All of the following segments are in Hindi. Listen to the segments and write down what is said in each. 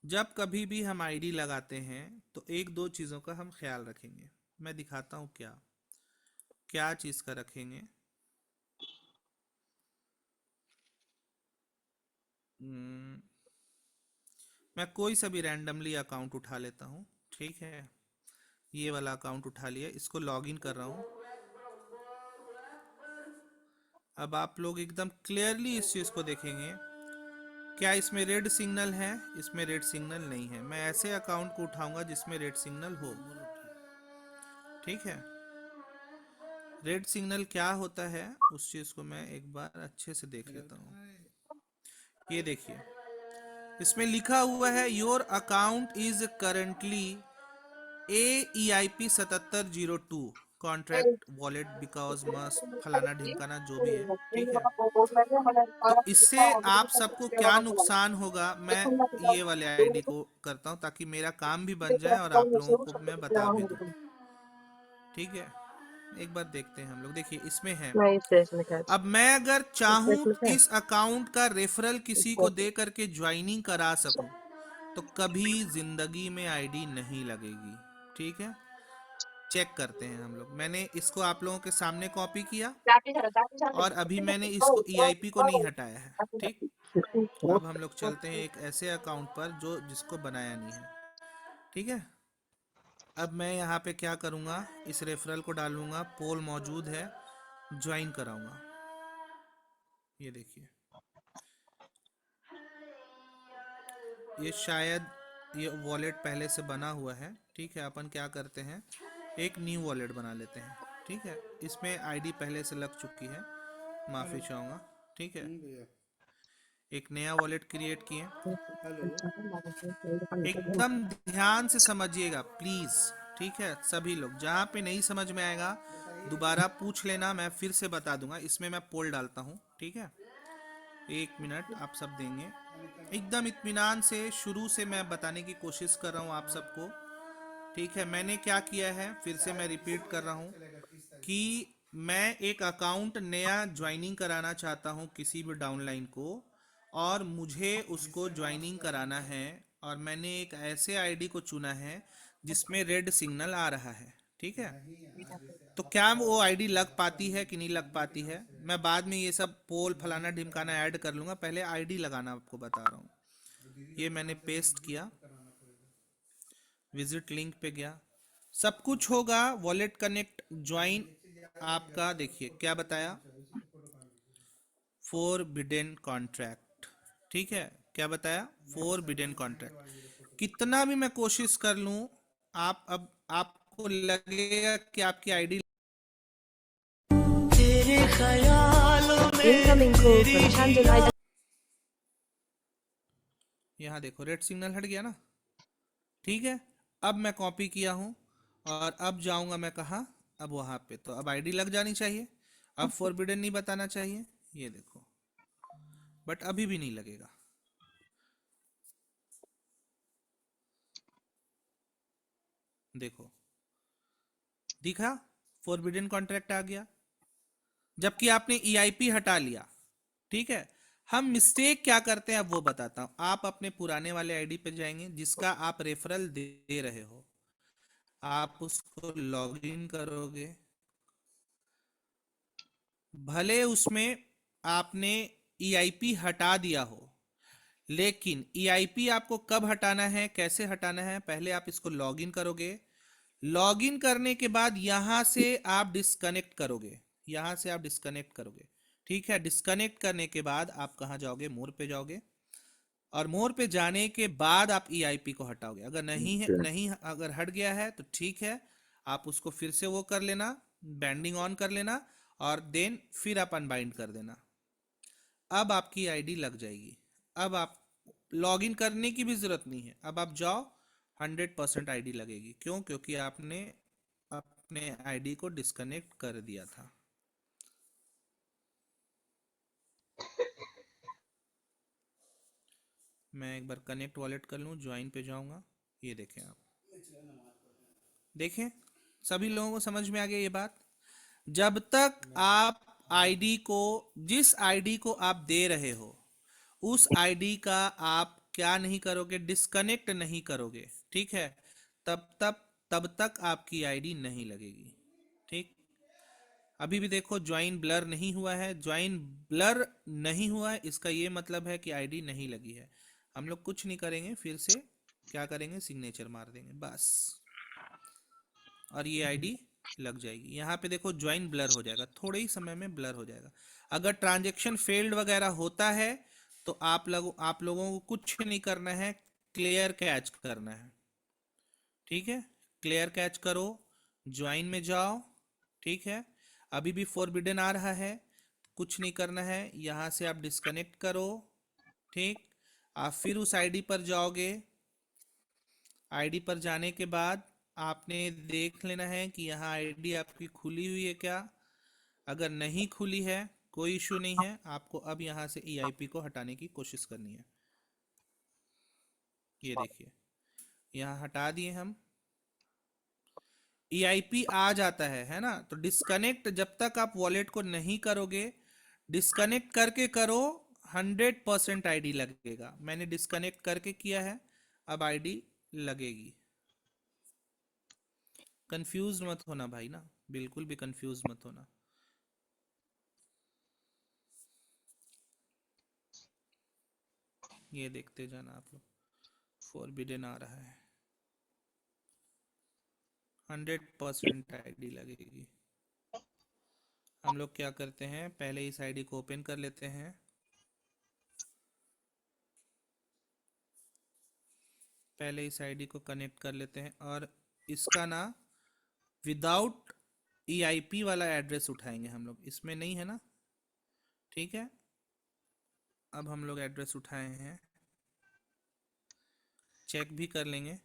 जब कभी भी हम आईडी लगाते हैं तो एक दो चीज़ों का हम ख्याल रखेंगे। मैं दिखाता हूँ क्या क्या चीज़ का रखेंगे। हम्म, मैं कोई सा भी रैंडमली अकाउंट उठा लेता हूँ। ठीक है, ये वाला अकाउंट उठा लिया, इसको लॉगिन कर रहा हूँ। अब आप लोग एकदम क्लियरली इस चीज़ को देखेंगे। क्या इसमें रेड सिग्नल है? इसमें रेड सिग्नल नहीं है। मैं ऐसे अकाउंट को उठाऊंगा जिसमें रेड सिग्नल हो। ठीक है, रेड सिग्नल क्या होता है उस चीज़ को मैं एक बार अच्छे से देख लेता हूँ। ये देखिए, इसमें लिखा हुआ है your account is currently AEIP 7702 contract wallet because must फलाना ढिमकाना जो भी है। ठीक है, तो इससे आप सबको क्या नुकसान होगा, मैं ये वाले आईडी को करता हूँ ताकि मेरा काम भी बन जाए और आप लोगों को मैं बता भी दूँ। ठीक है, एक बार देखते हैं हम लोग। देखिए इसमें है, नहीं, स्पेस में क्या अब मैं अगर चाहूँ स्पेस में क्या इस अकाउंट का रेफरल किसी को दे करके ज्वाइनिंग करा सकूं तो कभी जिंदगी में आईडी नहीं लगेगी। ठीक है, चेक करते हैं हम लोग। मैंने इसको आप लोगों के सामने कॉपी किया और अभी मैंने इसको EIP को नहीं हटाया है। ठीक, अब हम लोग चलते हैं एक ऐसे अकाउंट पर जो जिसको बनाया नहीं है। ठीक है, अब मैं यहाँ पे क्या करूँगा, इस रेफरल को डालूंगा, पोल मौजूद है, ज्वाइन कराऊंगा। ये देखिए, ये शायद ये वॉलेट पहले से बना हुआ है। ठीक है, अपन क्या करते हैं, एक न्यू वॉलेट बना लेते हैं। ठीक है, इसमें आईडी पहले से लग चुकी है, माफ़ी चाहूँगा। ठीक है, एक नया वॉलेट क्रिएट किए। एकदम ध्यान से समझिएगा प्लीज़। ठीक है, सभी लोग, जहाँ पे नहीं समझ में आएगा दोबारा पूछ लेना, मैं फिर से बता दूंगा। इसमें मैं पोल डालता हूँ। ठीक है, एक मिनट आप सब देंगे। एकदम इत्मीनान से शुरू से मैं बताने की कोशिश कर रहा हूँ आप सबको। ठीक है, मैंने क्या किया है फिर से मैं रिपीट कर रहा हूँ कि मैं एक अकाउंट नया ज्वाइनिंग कराना चाहता हूँ किसी भी डाउनलाइन को, और मुझे उसको ज्वाइनिंग कराना है, और मैंने एक ऐसे आईडी को चुना है जिसमें रेड सिग्नल आ रहा है। ठीक है, तो क्या वो आईडी लग पाती है कि नहीं लग पाती है, मैं बाद में ये सब पोल फलाना ढिमकाना ऐड कर लूँगा, पहले आईडी लगाना आपको बता रहा हूँ। ये मैंने पेस्ट किया, विजिट लिंक पे गया, सब कुछ होगा, वॉलेट कनेक्ट ज्वाइन आपका। देखिए क्या बताया, फोरबिडेन कॉन्ट्रैक्ट। ठीक है, क्या बताया, फोरबिडेन कॉन्ट्रैक्ट। कितना भी मैं कोशिश कर लूं, आप अब आपको लगेगा कि आपकी आईडी, तेरे ख्यालों incoming में call तेरी from ही Chandelight. यहाँ देखो रेड सिग्नल हट गया ना। ठीक है, अब मैं कॉपी किया हूँ और अब जाऊंगा मैं कहाँ, अब वहां पे, तो अब आईडी लग जानी चाहिए। अब फॉरबिडन नहीं बताना चाहिए, ये देखो, बट अभी भी नहीं लगेगा। देखो दिखा, फॉरबिडन कॉन्ट्रैक्ट आ गया, जबकि आपने EIP हटा लिया। ठीक है, हम मिस्टेक क्या करते हैं अब वो बताता हूं। आप अपने पुराने वाले आईडी पे जाएंगे जिसका आप रेफरल दे रहे हो, आप उसको लॉगिन करोगे, भले उसमें आपने EIP हटा दिया हो, लेकिन EIP आपको कब हटाना है, कैसे हटाना है, पहले आप इसको लॉगिन करोगे। लॉगिन करने के बाद यहां से आप डिस्कनेक्ट करोगे, यहां से आप डिस्कनेक्ट करोगे। ठीक है, डिस्कनेक्ट करने के बाद आप कहां जाओगे, मोर पे जाओगे, और मोर पे जाने के बाद आप EIP को हटाओगे। अगर नहीं है, नहीं अगर हट गया है तो ठीक है, आप उसको फिर से वो कर लेना, बैंडिंग ऑन कर लेना, और देन फिर आप अनबाइंड कर देना। अब आपकी आईडी लग जाएगी। अब आप लॉगिन करने की भी जरूरत नहीं है, अब आप जाओ, 100% आईडी लगेगी। क्यों? क्योंकि आपने अपने आईडी को डिस्कनेक्ट कर दिया था। मैं एक बार कनेक्ट वॉलेट कर लूँ, ज्वाइन पे जाऊंगा, ये देखें आप, देखें सभी लोगों को समझ में आ गया ये बात। जब तक आप आईडी को, जिस आईडी को आप दे रहे हो उस आईडी का आप क्या नहीं करोगे, डिस्कनेक्ट नहीं करोगे, ठीक है, तब तक आपकी आईडी नहीं लगेगी। ठीक, अभी भी देखो ज्वाइन ब्लर नहीं हुआ है, ज्वाइन ब्लर नहीं हुआ है, इसका ये मतलब है कि आईडी नहीं लगी है। हम लोग कुछ नहीं करेंगे, फिर से क्या करेंगे, सिग्नेचर मार देंगे बस, और ये आईडी लग जाएगी। यहाँ पे देखो ज्वाइन ब्लर हो जाएगा, थोड़े ही समय में ब्लर हो जाएगा। अगर ट्रांजेक्शन फेल्ड वगैरह होता है तो आप लोगों को कुछ नहीं करना है, क्लियर कैच करना है। ठीक है, क्लियर कैच करो, ज्वाइन में जाओ। ठीक है, अभी भी फॉरबिडन आ रहा है, कुछ नहीं करना है, यहाँ से आप डिस्कनेक्ट करो। ठीक, आप फिर उस आईडी पर जाओगे। आईडी पर जाने के बाद आपने देख लेना है कि यहाँ आईडी आपकी खुली हुई है क्या। अगर नहीं खुली है कोई इशू नहीं है, आपको अब यहाँ से ईआईपी को हटाने की कोशिश करनी है। ये देखिए, यहाँ हटा दिए हम, ईआईपी आ जाता है ना। तो डिस्कनेक्ट जब तक आप वॉलेट को नहीं करोगे, डिस्कनेक्ट करके करो, 100% आईडी लगेगा। मैंने डिस्कनेक्ट करके किया है, अब आईडी लगेगी। कंफ्यूज मत होना भाई ना, बिल्कुल भी कंफ्यूज मत होना। ये देखते जाना आप लोग, फॉरबिडन आ रहा है, 100% आईडी लगेगी। हम लोग क्या करते हैं, पहले इस आईडी को ओपन कर लेते हैं। पहले इस आईडी को कनेक्ट कर लेते हैं, और इसका ना विदाउट ईआईपी वाला एड्रेस उठाएंगे हम लोग, इसमें नहीं है ना। ठीक है, अब हम लोग एड्रेस उठाए हैं, चेक भी कर लेंगे।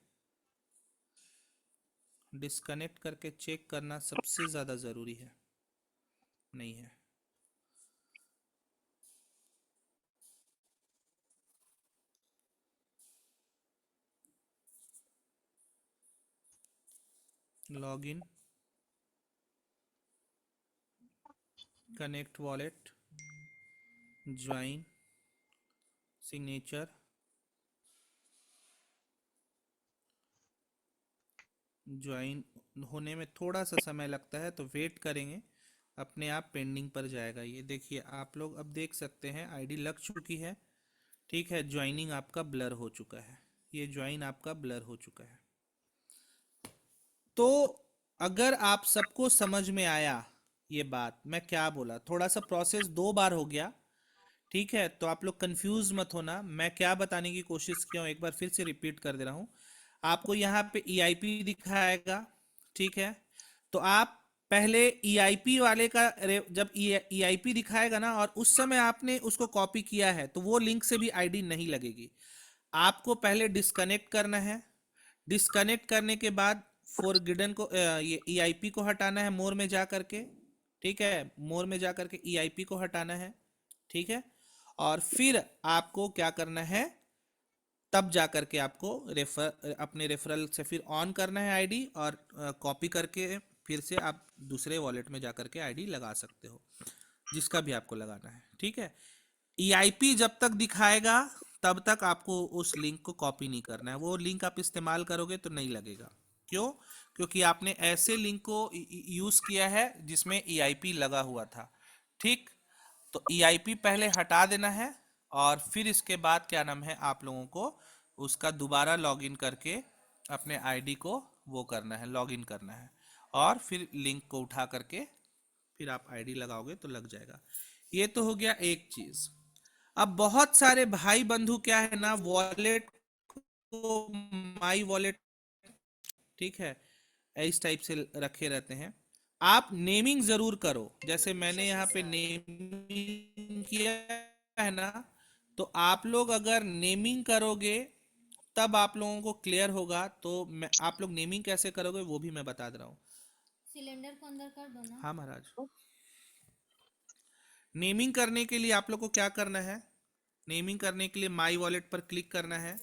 डिस्कनेक्ट करके चेक करना सबसे ज़्यादा ज़रूरी है, नहीं है। Login, connect wallet, join, signature, join होने में थोड़ा सा समय लगता है तो वेट करेंगे, अपने आप पेंडिंग पर जाएगा। ये देखिए आप लोग अब देख सकते हैं आईडी लग चुकी है। ठीक है, ज्वाइनिंग आपका ब्लर हो चुका है, ये ज्वाइन आपका ब्लर हो चुका है। तो अगर आप सबको समझ में आया ये बात, मैं क्या बोला, थोड़ा सा प्रोसेस 2 बार हो गया। ठीक है, तो आप लोग कंफ्यूज मत होना, मैं क्या बताने की कोशिश किया हूँ एक बार फिर से रिपीट कर दे रहा हूँ। आपको यहाँ पे ईआईपी दिखाएगा, ठीक है, तो आप पहले ईआईपी वाले का जब ईआईपी दिखाएगा ना, और उस समय आपने उसको कॉपी किया है, तो वो लिंक से भी आईडी नहीं लगेगी। आपको पहले डिस्कनेक्ट करना है, डिस्कनेक्ट करने के बाद फॉरगिडन को ये ईआईपी को हटाना है मोर में जा करके। ठीक है, मोर में जा करके ईआईपी को हटाना है। ठीक है, और फिर आपको क्या करना है, तब जा करके आपको अपने रेफरल से फिर ऑन करना है आईडी, और कॉपी करके फिर से आप दूसरे वॉलेट में जा करके आईडी लगा सकते हो, जिसका भी आपको लगाना है। ठीक है, ईआईपी जब तक दिखाएगा तब तक आपको उस लिंक को कॉपी नहीं करना है, वो लिंक आप इस्तेमाल करोगे तो नहीं लगेगा। क्यों? क्योंकि आपने ऐसे लिंक को यूज किया है जिसमें ईआईपी लगा हुआ था। ठीक, तो ईआईपी पहले हटा देना है, और फिर इसके बाद क्या नाम है, आप लोगों को उसका दोबारा लॉगिन करके अपने आईडी को वो करना है, लॉगिन करना है, और फिर लिंक को उठा करके फिर आप आईडी लगाओगे तो लग जाएगा। ये तो हो गया एक चीज। अब बहुत सारे भाई बंधु क्या है ना, वॉलेट को माई वॉलेट, ठीक है, इस टाइप से रखे रहते हैं। आप नेमिंग जरूर करो, जैसे मैंने यहाँ पे नेमिंग किया है ना, तो आप लोग अगर नेमिंग करोगे तब आप लोगों को क्लियर होगा। तो मैं, आप लोग नेमिंग कैसे करोगे वो भी मैं बता दे रहा हूँ। सिलेंडर को अंदर कर दो ना। हाँ महाराज, नेमिंग करने के लिए आप लोग को क्या करना है, नेमिंग करने के लिए माई वॉलेट पर क्लिक करना है,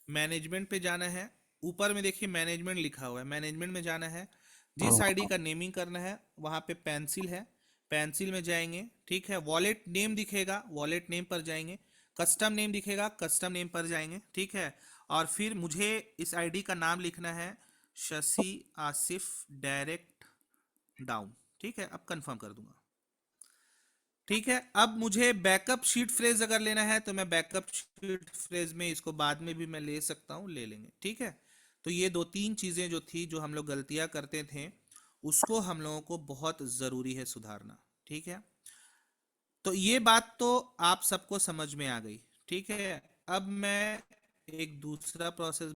मैनेजमेंट पे जाना है, ऊपर में देखिए मैनेजमेंट लिखा हुआ है, मैनेजमेंट में जाना है। जिस आईडी का नेमिंग करना है वहाँ पे पेंसिल है, पेंसिल में जाएंगे। ठीक है, वॉलेट नेम दिखेगा, वॉलेट नेम पर जाएंगे, कस्टम नेम दिखेगा, कस्टम नेम पर जाएंगे, ठीक है। और फिर मुझे इस आईडी का नाम लिखना है शशि आसिफ डायरेक्ट डाउन, ठीक है। अब कंफर्म कर दूंगा, ठीक है। अब मुझे बैकअप शीट फ्रेज अगर लेना है तो मैं बैकअप शीट फ्रेज में इसको बाद में भी मैं ले सकता हूँ, ले लेंगे, ठीक है। तो ये दो तीन चीजें जो थी, जो हम लोग गलतियां करते थे, उसको हम लोगों को बहुत जरूरी है सुधारना, ठीक है। तो ये बात तो आप सबको समझ में आ गई, ठीक है। अब मैं एक दूसरा प्रोसेस